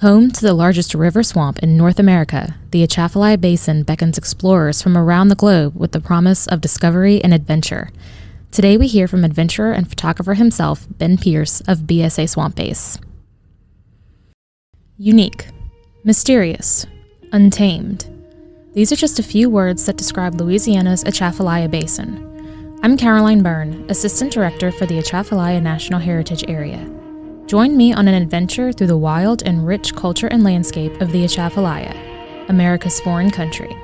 Home to the largest river swamp in North America, the Atchafalaya Basin beckons explorers from around the globe with the promise of discovery and adventure. Today we hear from adventurer and photographer himself, Ben Pierce of BSA Swamp Base. Unique, mysterious, untamed. These are just a few words that describe Louisiana's Atchafalaya Basin. I'm Caroline Byrne, Assistant Director for the Atchafalaya National Heritage Area. Join me on an adventure through the wild and rich culture and landscape of the Atchafalaya, America's foreign country.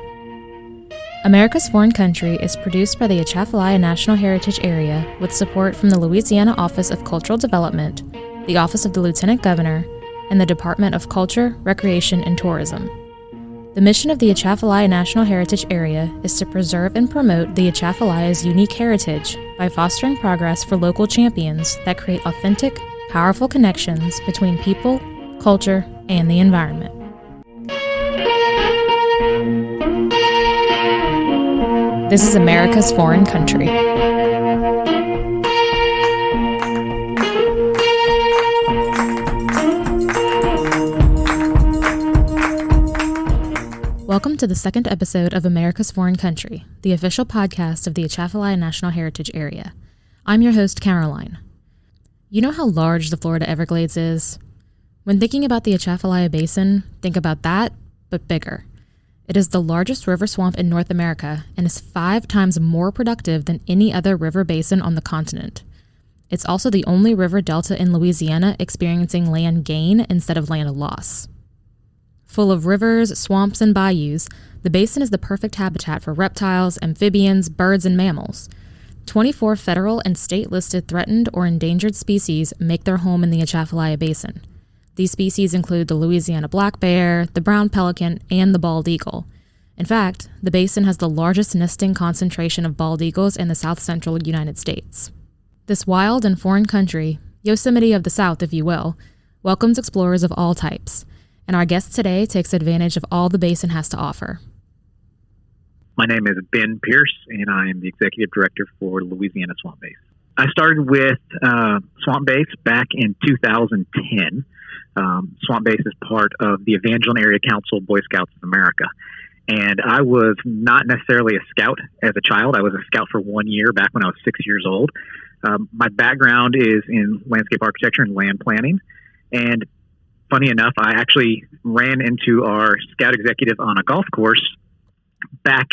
America's Foreign Country is produced by the Atchafalaya National Heritage Area with support from the Louisiana Office of Cultural Development, the Office of the Lieutenant Governor, and the Department of Culture, Recreation, and Tourism. The mission of the Atchafalaya National Heritage Area is to preserve and promote the Atchafalaya's unique heritage by fostering progress for local champions that create authentic, powerful connections between people, culture, and the environment. This is America's Foreign Country. Welcome to the second episode of America's Foreign Country, the official podcast of the Atchafalaya National Heritage Area. I'm your host, Caroline. You know how large the Florida Everglades is? When thinking about the Atchafalaya Basin, think about that, but bigger. It is the largest river swamp in North America and is 5 times more productive than any other river basin on the continent. It's also the only river delta in Louisiana experiencing land gain instead of land loss. Full of rivers, swamps, and bayous, the basin is the perfect habitat for reptiles, amphibians, birds, and mammals. 24 federal and state-listed threatened or endangered species make their home in the Atchafalaya Basin. These species include the Louisiana black bear, the brown pelican, and the bald eagle. In fact, the basin has the largest nesting concentration of bald eagles in the south-central United States. This wild and foreign country, Yosemite of the South if you will, welcomes explorers of all types, and our guest today takes advantage of all the basin has to offer. My name is Ben Pierce, and I am the Executive Director for Louisiana Swamp Base. I started with Swamp Base back in 2010. Swamp Base is part of the Evangeline Area Council Boy Scouts of America. And I was not necessarily a scout as a child. I was a scout for 1 year back when I was 6 years old. My background is in landscape architecture and land planning. And funny enough, I actually ran into our scout executive on a golf course back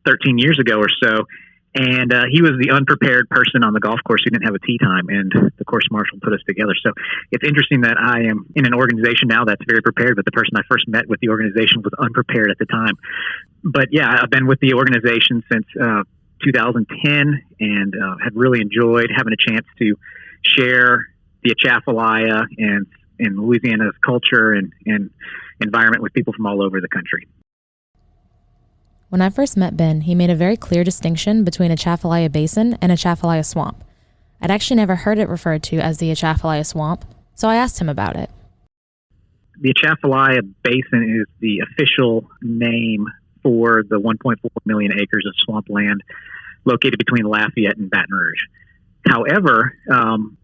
13 years ago or so, and he was the unprepared person on the golf course who didn't have a tee time, and the course marshal put us together. So it's interesting that I am in an organization now that's very prepared, but the person I first met with the organization was unprepared at the time. But yeah, I've been with the organization since 2010 and have really enjoyed having a chance to share the Atchafalaya and Louisiana's culture and environment with people from all over the country. When I first met Ben, he made a very clear distinction between Atchafalaya Basin and Atchafalaya Swamp. I'd actually never heard it referred to as the Atchafalaya Swamp, so I asked him about it. The Atchafalaya Basin is the official name for the 1.4 million acres of swampland located between Lafayette and Baton Rouge. However,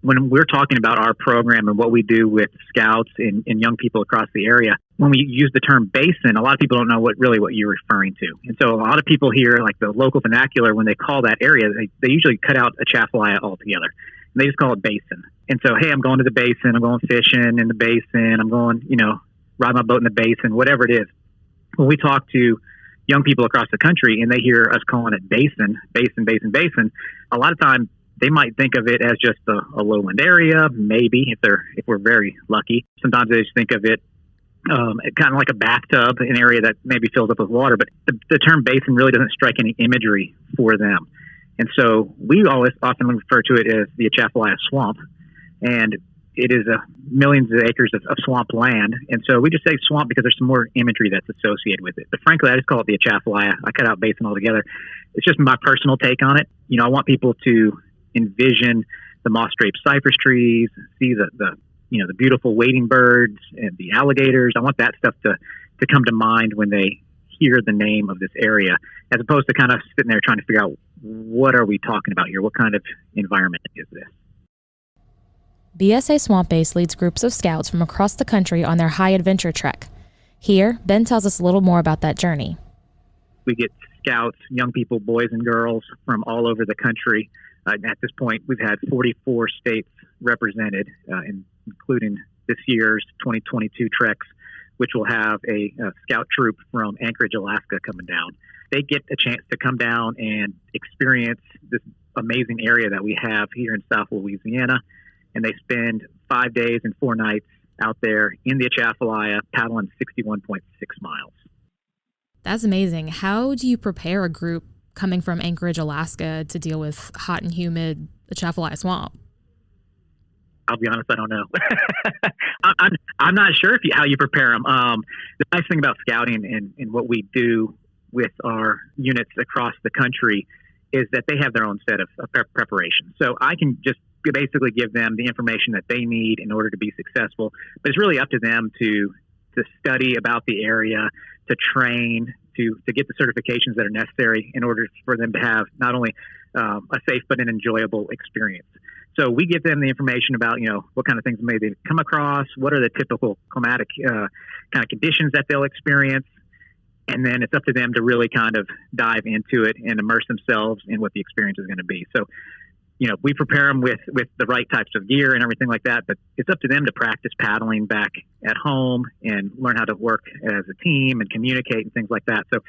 when we're talking about our program and what we do with scouts and young people across the area, when we use the term basin, a lot of people don't know what you're referring to. And so a lot of people here, like the local vernacular, when they call that area, they usually cut out Atchafalaya altogether. And they just call it basin. And so, hey, I'm going to the basin, I'm going fishing in the basin, I'm going, ride my boat in the basin, whatever it is. When we talk to young people across the country and they hear us calling it basin, a lot of times they might think of it as just a lowland area, maybe if we're very lucky. Sometimes they just think of it kind of like a bathtub, an area that maybe fills up with water. But the term basin really doesn't strike any imagery for them. And so we often refer to it as the Atchafalaya Swamp. And it is millions of acres of swamp land. And so we just say swamp because there's some more imagery that's associated with it. But frankly, I just call it the Atchafalaya. I cut out basin altogether. It's just my personal take on it. I want people to envision the moss-draped cypress trees, see the beautiful wading birds and the alligators. I want that stuff to come to mind when they hear the name of this area, as opposed to kind of sitting there trying to figure out what are we talking about here? What kind of environment is this? BSA Swamp Base leads groups of scouts from across the country on their high adventure trek. Here, Ben tells us a little more about that journey. We get scouts, young people, boys and girls from all over the country. At this point, we've had 44 states represented, including this year's 2022 treks, which will have a scout troop from Anchorage, Alaska coming down. They get a chance to come down and experience this amazing area that we have here in South Louisiana, and they spend 5 days and 4 nights out there in the Atchafalaya paddling 61.6 miles. That's amazing. How do you prepare a group coming from Anchorage, Alaska to deal with hot and humid Atchafalaya swamp? I'll be honest, I don't know. I'm not sure how you prepare them. The nice thing about scouting and what we do with our units across the country is that they have their own set of preparation. So I can just basically give them the information that they need in order to be successful. But it's really up to them to study about the area, to train, to get the certifications that are necessary in order for them to have not only a safe but an enjoyable experience. So we give them the information about, what kind of things may they come across, what are the typical climatic kind of conditions that they'll experience, and then it's up to them to really kind of dive into it and immerse themselves in what the experience is going to be. So, we prepare them with the right types of gear and everything like that, but it's up to them to practice paddling back at home and learn how to work as a team and communicate and things like that. So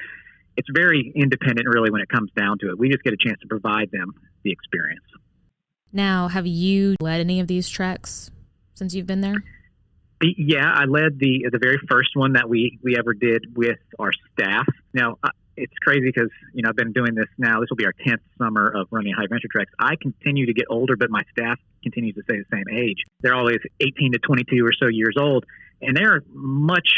it's very independent, really, when it comes down to it. We just get a chance to provide them the experience. Now, have you led any of these treks since you've been there? Yeah, I led the very first one that we ever did with our staff. Now, it's crazy because, I've been doing this now. This will be our 10th summer of running high adventure treks. I continue to get older, but my staff continues to stay the same age. They're always 18 to 22 or so years old, and they're much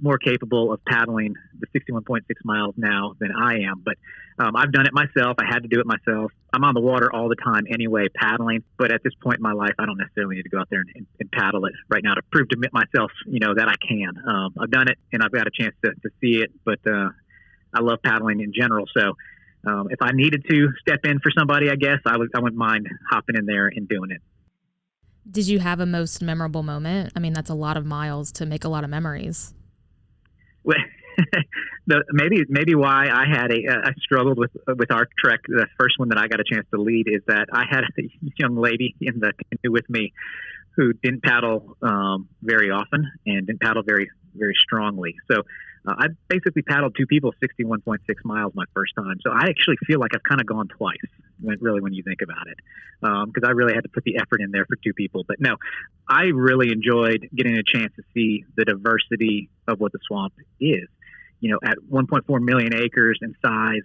more capable of paddling the 61.6 miles now than I am. But I've done it myself. I had to do it myself. I'm on the water all the time anyway, paddling. But at this point in my life, I don't necessarily need to go out there and paddle it right now to prove to myself, that I can. I've done it, and I've got a chance to see it. But I love paddling in general. So if I needed to step in for somebody, I guess I wouldn't mind hopping in there and doing it. Did you have a most memorable moment? I mean, that's a lot of miles to make a lot of memories. Well, maybe why I struggled with our trek. The first one that I got a chance to lead is that I had a young lady in the canoe with me who didn't paddle very often and didn't paddle very, very strongly. So I basically paddled 2 people 61.6 miles my first time. So I actually feel like I've kind of gone twice, when you think about it, because I really had to put the effort in there for 2 people. But no, I really enjoyed getting a chance to see the diversity of what the swamp is. At 1.4 million acres in size,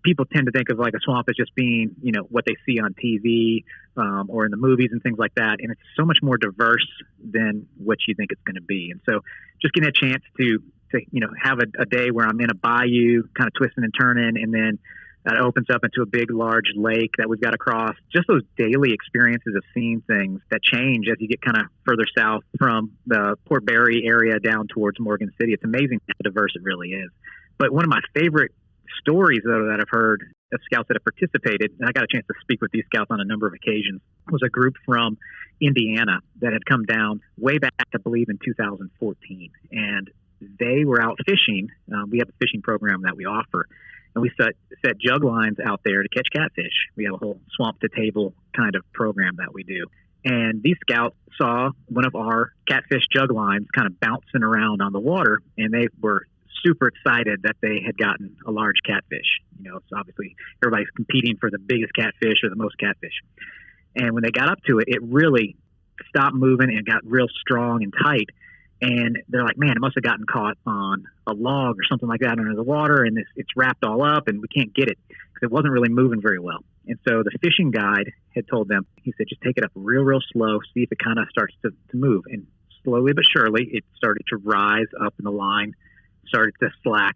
people tend to think of like a swamp as just being, what they see on TV or in the movies and things like that. And it's so much more diverse than what you think it's going to be. And so just getting a chance to have a day where I'm in a bayou kind of twisting and turning, and then that opens up into a big, large lake that we've got across. Just those daily experiences of seeing things that change as you get kind of further south from the Port Barry area down towards Morgan City. It's amazing how diverse it really is. But one of my favorite stories, though, that I've heard of scouts that have participated, and I got a chance to speak with these scouts on a number of occasions, was a group from Indiana that had come down way back, I believe, in 2014. And they were out fishing. We have a fishing program that we offer, and we set jug lines out there to catch catfish. We have a whole swamp to table kind of program that we do. And these scouts saw one of our catfish jug lines kind of bouncing around on the water, and they were super excited that they had gotten a large catfish. So obviously everybody's competing for the biggest catfish or the most catfish. And when they got up to it, it really stopped moving and got real strong and tight. And they're like, man, it must have gotten caught on a log or something like that under the water, and it's wrapped all up, and we can't get it because it wasn't really moving very well. And so the fishing guide had told them, he said, just take it up real, real slow, see if it kind of starts to move. And slowly but surely, it started to rise up in the line, started to slack.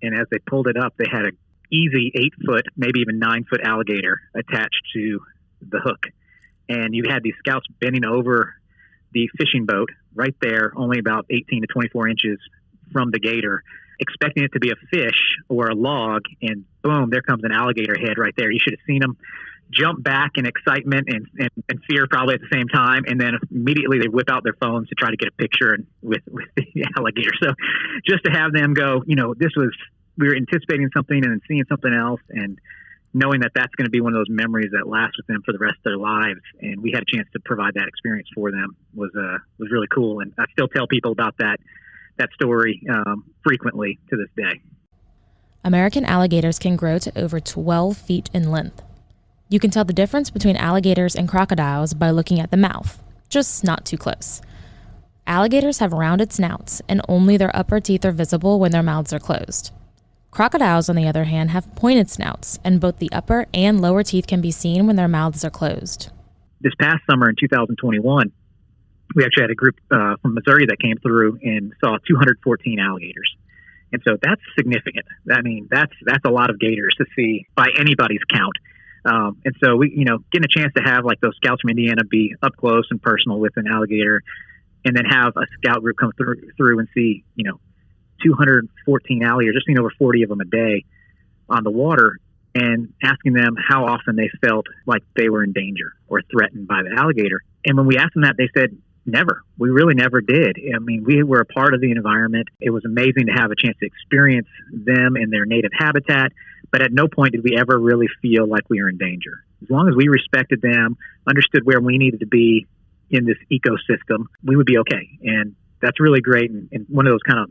And as they pulled it up, they had an easy 8-foot, maybe even 9-foot alligator attached to the hook. And you had these scouts bending over the fishing boat right there, only about 18 to 24 inches from the gator, expecting it to be a fish or a log, and boom, there comes an alligator head right there. You should have seen them. jump back in excitement and fear probably at the same time, and then immediately they whip out their phones to try to get a picture with the alligator. So just to have them go, we were anticipating something and then seeing something else, and knowing that that's going to be one of those memories that lasts with them for the rest of their lives, and we had a chance to provide that experience for them was really cool. And I still tell people about that story frequently to this day. American alligators can grow to over 12 feet in length. You can tell the difference between alligators and crocodiles by looking at the mouth, just not too close. Alligators have rounded snouts, and only their upper teeth are visible when their mouths are closed. Crocodiles, on the other hand, have pointed snouts, and both the upper and lower teeth can be seen when their mouths are closed. This past summer in 2021, we actually had a group from Missouri that came through and saw 214 alligators. And so that's significant. I mean, that's a lot of gators to see by anybody's count. And so we, getting a chance to have like those scouts from Indiana be up close and personal with an alligator, and then have a scout group come through and see, 214 alligators, just seeing over 40 of them a day on the water, and asking them how often they felt like they were in danger or threatened by the alligator. And when we asked them that, they said, never. We really never did. I mean, we were a part of the environment. It was amazing to have a chance to experience them in their native habitat, but at no point did we ever really feel like we were in danger. As long as we respected them, understood where we needed to be in this ecosystem, we would be okay. And that's really great. And one of those kind of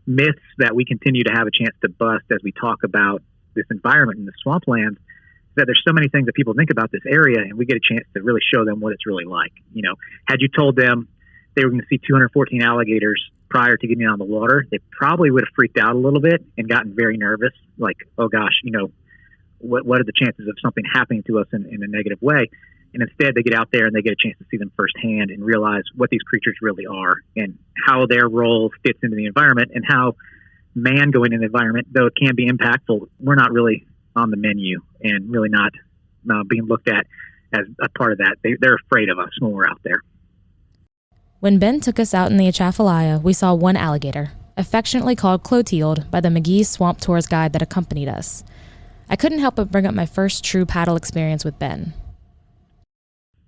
myths that we continue to have a chance to bust as we talk about this environment in the swamplands, that there's so many things that people think about this area, and we get a chance to really show them what it's really like. Had you told them they were going to see 214 alligators prior to getting on the water, they probably would have freaked out a little bit and gotten very nervous, like, oh gosh, what are the chances of something happening to us in a negative way? And instead, they get out there and they get a chance to see them firsthand and realize what these creatures really are and how their role fits into the environment, and how man going in the environment, though it can be impactful, we're not really on the menu and really not being looked at as a part of that. They're afraid of us when we're out there. When Ben took us out in the Atchafalaya, we saw one alligator, affectionately called Clotilde by the McGee Swamp Tours guide that accompanied us. I couldn't help but bring up my first true paddle experience with Ben.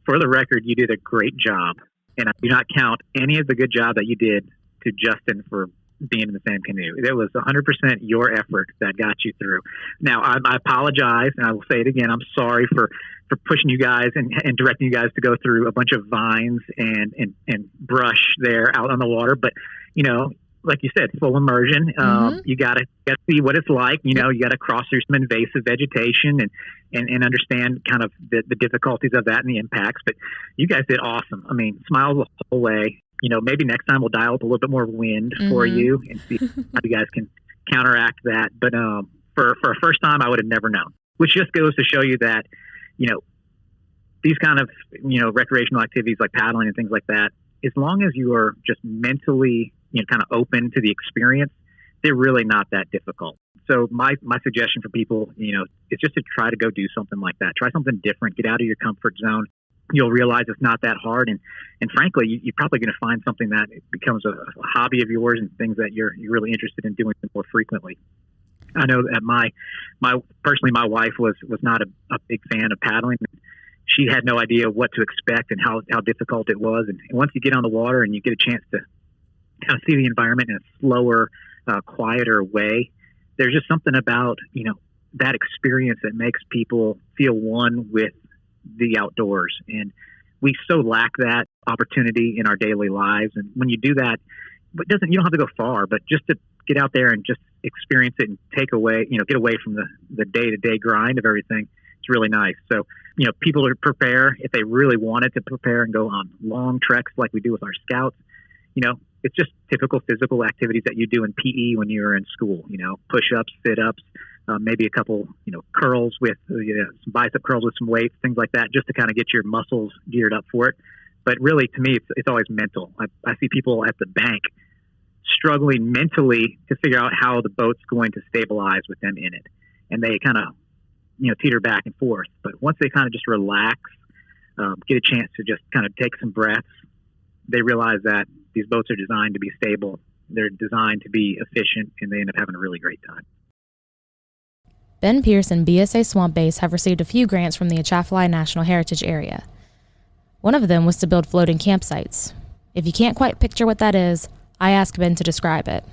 For the record, you did a great job, and I do not count any of the good job that you did to Justin for being in the same canoe. It was 100% your effort that got you through. Now, I apologize, and I will say it again. I'm sorry for pushing you guys and directing you guys to go through a bunch of vines and brush there out on the water. But, like you said, full immersion. You got to see what it's like. You got to cross through some invasive vegetation and understand kind of the difficulties of that and the impacts. But you guys did awesome. I mean, smiles the whole way. Maybe next time we'll dial up a little bit more wind for you and see how you guys can counteract that. But for a first time, I would have never known, which just goes to show you that, these kind of, recreational activities like paddling and things like that, as long as you are just mentally, kind of open to the experience, they're really not that difficult. So my suggestion for people, is just to try to go do something like that. Try something different. Get out of your comfort zone. You'll realize it's not that hard, and frankly, you're probably going to find something that becomes a hobby of yours and things that you're really interested in doing more frequently. I know that my wife was not a big fan of paddling. She had no idea what to expect and how difficult it was. And once you get on the water and you get a chance to kind of see the environment in a slower, quieter way, there's just something about that experience that makes people feel one with the outdoors. And we so lack that opportunity in our daily lives. And when you do that, you don't have to go far, but just to get out there and just experience it and get away from the day-to-day grind of everything, it's really nice. So, people to prepare, if they really wanted to prepare and go on long treks like we do with our scouts, it's just typical physical activities that you do in PE when you're in school, push-ups, sit-ups, maybe a couple, curls with some bicep curls with some weights, things like that, just to kind of get your muscles geared up for it. But really, to me, it's always mental. I see people at the bank struggling mentally to figure out how the boat's going to stabilize with them in it. And they kind of, teeter back and forth. But once they kind of just relax, get a chance to just kind of take some breaths, they realize that these boats are designed to be stable. They're designed to be efficient, and they end up having a really great time. Ben Pierce and BSA Swamp Base have received a few grants from the Atchafalaya National Heritage Area. One of them was to build floating campsites. If you can't quite picture what that is, I asked Ben to describe it.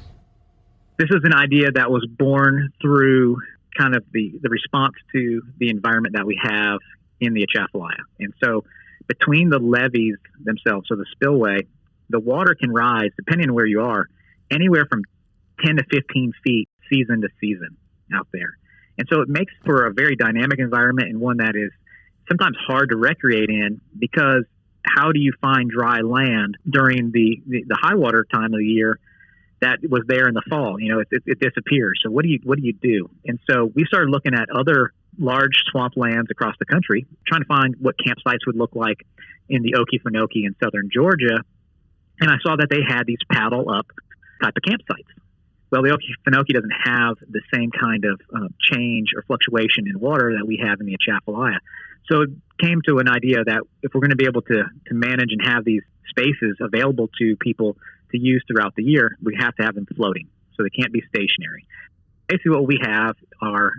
This is an idea that was born through kind of the response to the environment that we have in the Atchafalaya. And so between the levees themselves, so the spillway, the water can rise, depending on where you are, anywhere from 10 to 15 feet season to season out there. And so it makes for a very dynamic environment, and one that is sometimes hard to recreate in, because how do you find dry land during the high water time of the year that was there in the fall? You know, it disappears. So what do you do? And so we started looking at other large swamplands across the country, trying to find what campsites would look like in the Okefenokee in southern Georgia. And I saw that they had these paddle up type of campsites. Well, the Okefenokee doesn't have the same kind of change or fluctuation in water that we have in the Atchafalaya. So it came to an idea that if we're going to be able to manage and have these spaces available to people to use throughout the year, we have to have them floating. So they can't be stationary. Basically what we have are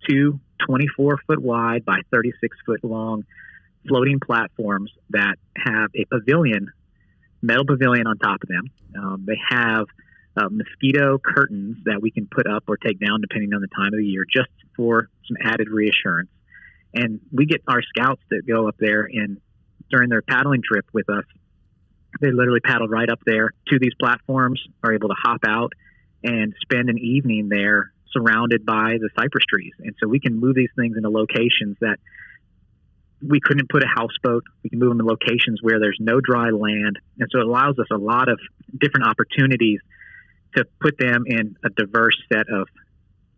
two 24-foot wide by 36-foot long floating platforms that have a pavilion, metal pavilion on top of them. They have mosquito curtains that we can put up or take down depending on the time of the year, just for some added reassurance. And we get our scouts that go up there, and during their paddling trip with us, they literally paddle right up there to these platforms, are able to hop out and spend an evening there surrounded by the cypress trees. And so we can move these things into locations that we couldn't put a houseboat. We can move them in locations where there's no dry land. And so it allows us a lot of different opportunities to put them in a diverse set of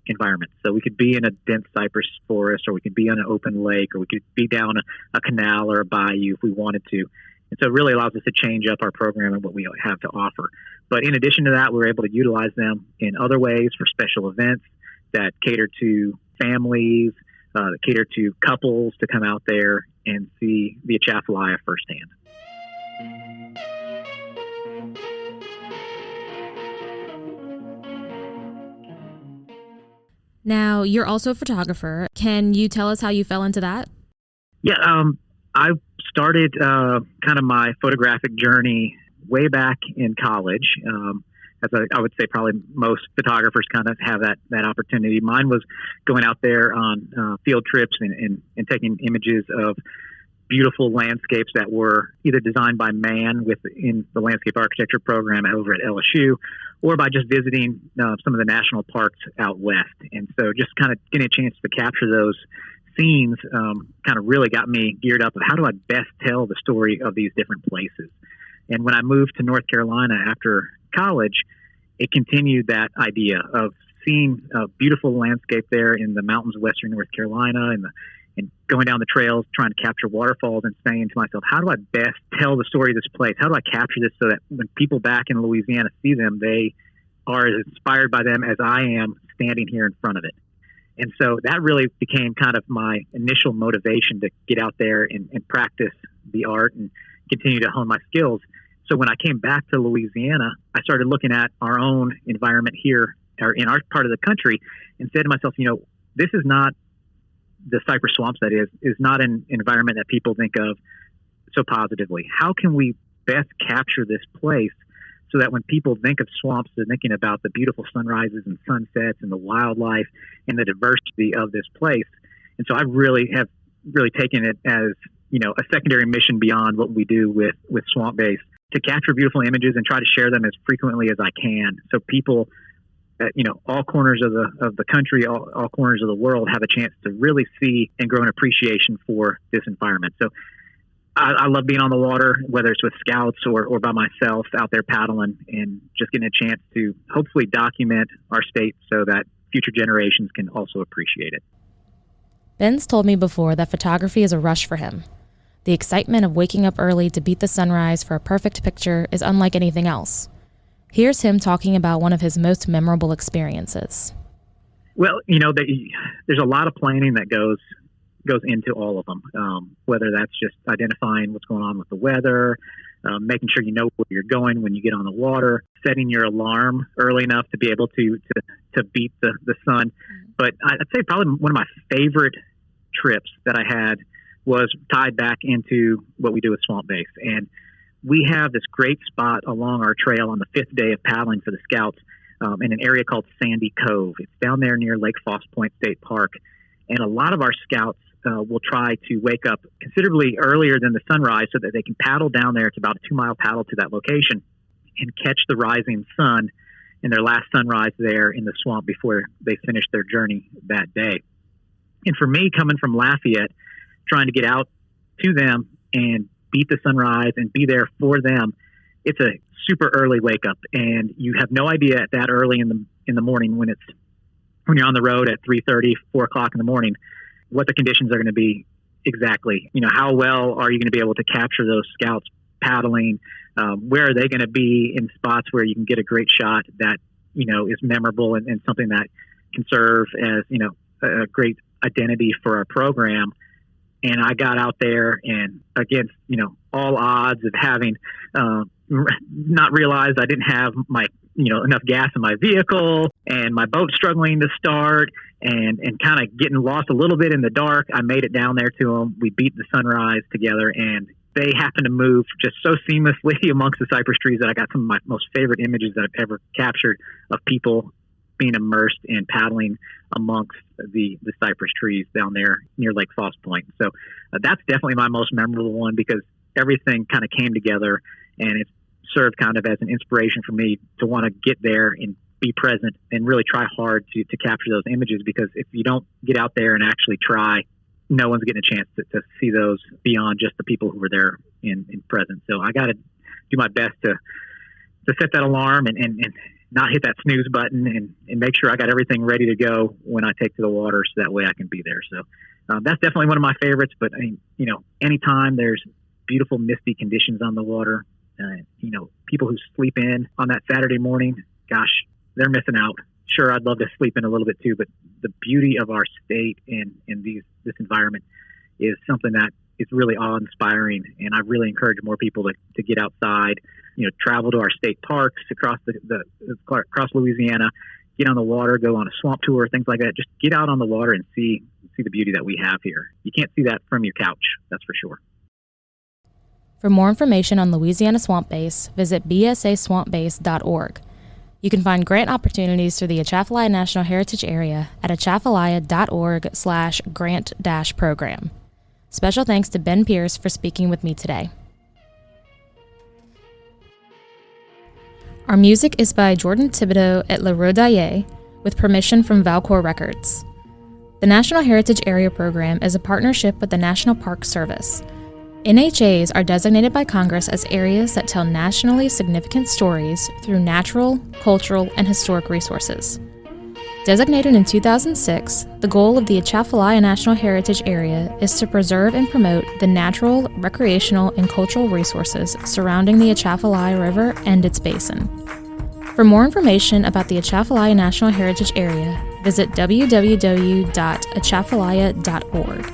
environments. So we could be in a dense cypress forest, or we could be on an open lake, or we could be down a canal or a bayou if we wanted to. And so it really allows us to change up our program and what we have to offer. But in addition to that, we're able to utilize them in other ways for special events that cater to families, that cater to couples to come out there and see the Atchafalaya firsthand. Now, you're also a photographer. Can you tell us how you fell into that? Yeah, I started kind of my photographic journey way back in college. As I would say, probably most photographers kind of have that opportunity. Mine was going out there on field trips and taking images of beautiful landscapes that were either designed by man within the landscape architecture program over at LSU, or by just visiting some of the national parks out west. And so just kind of getting a chance to capture those scenes kind of really got me geared up of how do I best tell the story of these different places. And when I moved to North Carolina after college, it continued that idea of seeing a beautiful landscape there in the mountains of western North Carolina and going down the trails, trying to capture waterfalls, and saying to myself, how do I best tell the story of this place? How do I capture this so that when people back in Louisiana see them, they are as inspired by them as I am standing here in front of it? And so that really became kind of my initial motivation to get out there and practice the art and continue to hone my skills. So when I came back to Louisiana, I started looking at our own environment here, or in our part of the country, and said to myself, this is not the cypress swamps, that is not an environment that people think of so positively. How can we best capture this place so that when people think of swamps, they're thinking about the beautiful sunrises and sunsets and the wildlife and the diversity of this place? And so I have taken it as, a secondary mission beyond what we do with Swamp Base, to capture beautiful images and try to share them as frequently as I can, so people all corners of the country, all corners of the world have a chance to really see and grow an appreciation for this environment. So I love being on the water, whether it's with scouts or by myself out there paddling, and just getting a chance to hopefully document our state so that future generations can also appreciate it. Ben's told me before that photography is a rush for him. The excitement of waking up early to beat the sunrise for a perfect picture is unlike anything else. Here's him talking about one of his most memorable experiences. Well, there's a lot of planning that goes into all of them, whether that's just identifying what's going on with the weather, making sure you know where you're going when you get on the water, setting your alarm early enough to be able to to beat the sun. But I'd say probably one of my favorite trips that I had was tied back into what we do with Swamp Base. And we have this great spot along our trail on the 5th day of paddling for the scouts in an area called Sandy Cove. It's down there near Lake Foss Point State Park. And a lot of our scouts will try to wake up considerably earlier than the sunrise so that they can paddle down there. It's about a 2-mile paddle to that location and catch the rising sun and their last sunrise there in the swamp before they finish their journey that day. And for me, coming from Lafayette, trying to get out to them and beat the sunrise and be there for them, it's a super early wake up, and you have no idea at that early in the morning when you're on the road at 3:30, 4 o'clock in the morning, what the conditions are going to be exactly. How well are you going to be able to capture those scouts paddling? Where are they going to be in spots where you can get a great shot that, is memorable and something that can serve as, a great identity for our program. And I got out there and against, all odds of having not realized I didn't have my, enough gas in my vehicle and my boat struggling to start and kind of getting lost a little bit in the dark. I made it down there to them. We beat the sunrise together, and they happened to move just so seamlessly amongst the cypress trees that I got some of my most favorite images that I've ever captured of people being immersed and paddling amongst the cypress trees down there near Lake Foss Point. So that's definitely my most memorable one because everything kind of came together, and it served kind of as an inspiration for me to want to get there and be present and really try hard to capture those images, because if you don't get out there and actually try, no one's getting a chance to see those beyond just the people who were there in present. So I got to do my best to set that alarm and not hit that snooze button and make sure I got everything ready to go when I take to the water, so that way I can be there. So that's definitely one of my favorites. But anytime there's beautiful misty conditions on the water, people who sleep in on that Saturday morning, gosh, they're missing out. Sure, I'd love to sleep in a little bit too, but the beauty of our state and this environment is something that is really awe-inspiring, and I really encourage more people to get outside, travel to our state parks across across Louisiana, get on the water, go on a swamp tour, things like that. Just get out on the water and see the beauty that we have here. You can't see that from your couch, that's for sure. For more information on Louisiana Swamp Base, visit bsaswampbase.org. You can find grant opportunities through the Atchafalaya National Heritage Area at atchafalaya.org/grant-program. Special thanks to Ben Pierce for speaking with me today. Our music is by Jordan Thibodeau at Le Rodaille with permission from Valcour Records. The National Heritage Area Program is a partnership with the National Park Service. NHAs are designated by Congress as areas that tell nationally significant stories through natural, cultural, and historic resources. Designated in 2006, the goal of the Atchafalaya National Heritage Area is to preserve and promote the natural, recreational, and cultural resources surrounding the Atchafalaya River and its basin. For more information about the Atchafalaya National Heritage Area, visit www.atchafalaya.org.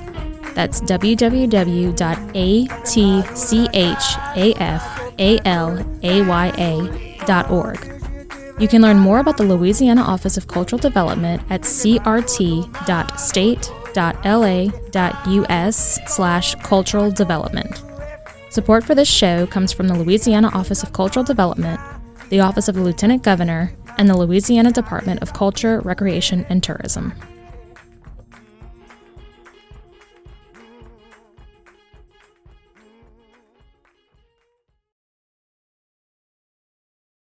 That's www.atchafalaya.org. You can learn more about the Louisiana Office of Cultural Development at crt.state.la.us/cultural development. Support for this show comes from the Louisiana Office of Cultural Development, the Office of the Lieutenant Governor, and the Louisiana Department of Culture, Recreation, and Tourism.